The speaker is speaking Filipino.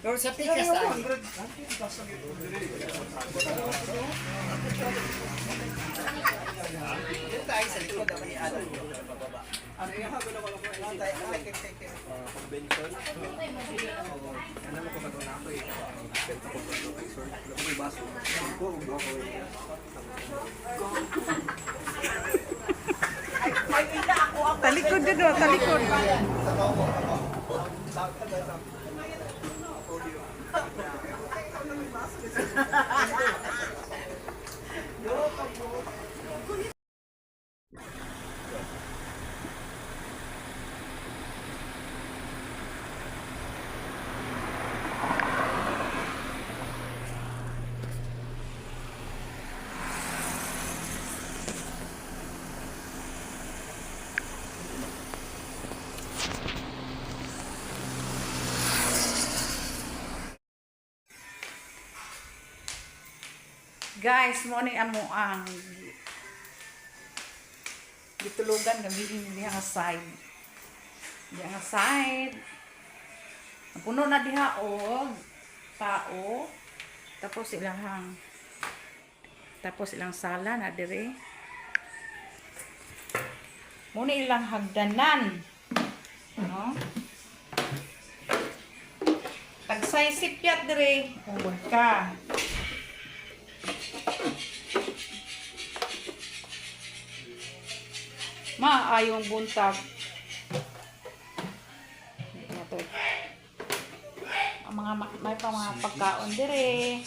Pero sa pikas tayo. Dito tayo sa likod ako ni Adam yung pababa. Ano yung hago naman ako? Convention? Ano mo ko ba ito na ako eh? Benta ko pa ito kay Sir. Alam ko may baso. Ako, umbo ako eh. Talikod dito, talikod. Guys, mo ni amo ang ditulugan gabihin niya nga side. Diya nga side. Puno na diha og tao. Tapos ilang sala na dire. Mo ni ilang hagdanan. No? Tagsay sipyat dire. Ugod ka. Maayong buntag. Ito. Ang mga may pa mga pagkaon dire.